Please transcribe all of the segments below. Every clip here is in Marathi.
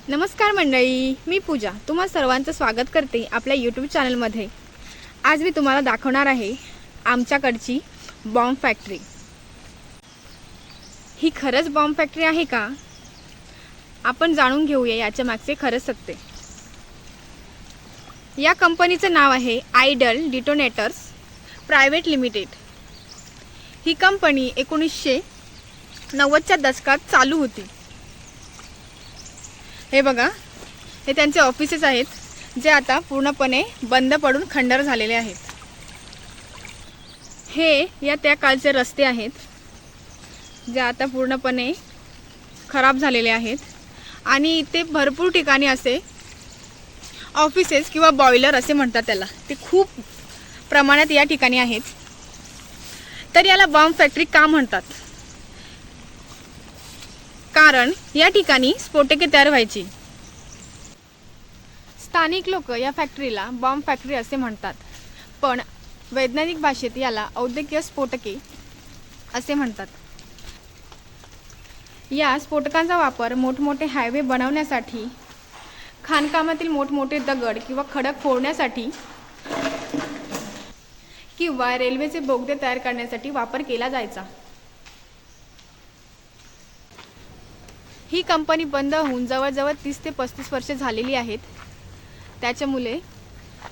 नमस्कार मंडळी, मी पूजा तुम्हा सर्वांचं स्वागत करते आपल्या यूट्यूब चॅनलमध्ये। आज मी तुम्हाला दाखवणार आहे आमच्याकडची बॉम्ब फॅक्टरी। ही खरंच बॉम्ब फॅक्टरी आहे का? आपण जाणून घेऊया याच्या मागचे खरं सत्य। या कंपनीचं नाव आहे आयडल डिटोनेटर्स प्रायव्हेट लिमिटेड। ही कंपनी 1990च्या दशकात चालू होती। हे बघा, हे त्यांचे ऑफिसेस आहेत जे आता पूर्णपणे बंद पडून खंडर झालेले आहेत। हे या त्या काळचे रस्ते आहेत जे आता पूर्णपणे खराब झालेले आहेत आणि इथे भरपूर ठिकाणी असे ऑफिसेस किंवा बॉयलर असे म्हणतात त्याला, ते खूप प्रमाणात या ठिकाणी आहेत। तर याला बॉम्ब फॅक्टरी का म्हणतात? कारण या ठिकाणी स्फोटके तयार व्हायची। स्थानिक लोक या फॅक्टरीला बॉम्ब फॅक्टरी असे म्हणतात, पण वैज्ञानिक भाषेत याला औद्योगिक स्फोटके असे म्हणतात। या स्फोटकांचा वापर मोठमोठे हायवे बनवण्यासाठी, खाणकामातील मोठमोठे दगड किंवा खडक फोडण्यासाठी किंवा रेल्वेचे बोगदे तयार करण्यासाठी वापर केला जायचा। ही कंपनी बंद होऊन जवळजवळ 30 ते 35 वर्षे झालेली आहेत। त्याच्यामुळे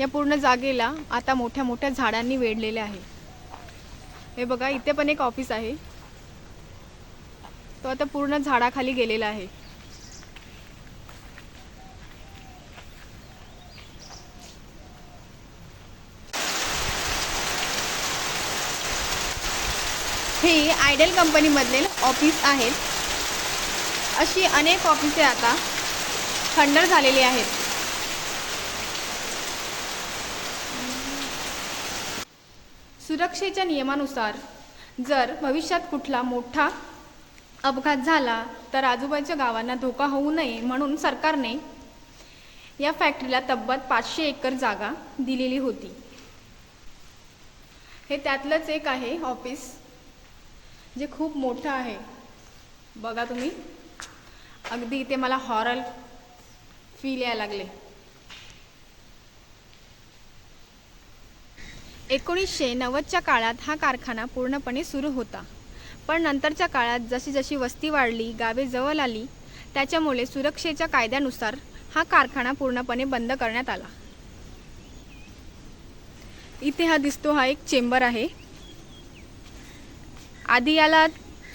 या पूर्ण जागेला आता मोठ्या मोठ्या झाडांनी वेढलेले आहे। हे बघा, इथे पण एक ऑफिस आहे, तो आता पूर्ण झाडाखाली गेलेला आहे। हे आयडल कंपनीमधले ऑफिस आहेत। अशी अनेक ऑफिसे आता खंडर झालेली आहेत। सुरक्षेच्या नियमानुसार जर भविष्यात कुठला मोठा अपघात झाला तर आजूबाजूच्या गावांना धोका होऊ नये म्हणून सरकारने या फॅक्टरीला तब्बल 500 एकर जागा दिलेली होती। हे त्यातलंच एक आहे ऑफिस, जे खूप मोठं आहे। बघा तुम्ही, अगदी इथे मला हॉरर फील यायला लागले। 1990च्या काळात हा कारखाना पूर्णपणे सुरू होता, पण नंतरच्या काळात जशी जशी वस्ती वाढली, गावे जवळ आली, त्याच्यामुळे सुरक्षेच्या कायद्यानुसार हा कारखाना पूर्णपणे बंद करण्यात आला। इथे हा दिसतो, हा एक चेंबर आहे। आधी याला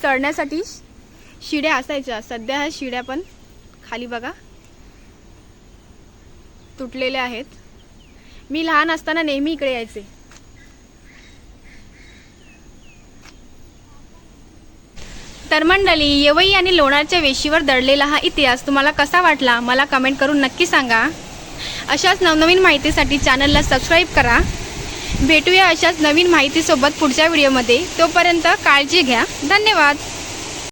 चढण्यासाठी शिड्या असायच्या, सध्या ह्या शिड्या पण खाली बघा तुटलेल्या आहेत। मी लहान असताना नेहमी इकडे यायचे। तर मंडळी, येवई आणि लोणारच्या वेशीवर दडलेला हा इतिहास तुम्हाला कसा वाटला मला कमेंट करून नक्की सांगा। अशाच नवनवीन माहितीसाठी चॅनलला सबस्क्राईब करा। भेटूया अशाच नवीन माहितीसोबत पुढच्या व्हिडिओमध्ये। तोपर्यंत काळजी घ्या। धन्यवाद।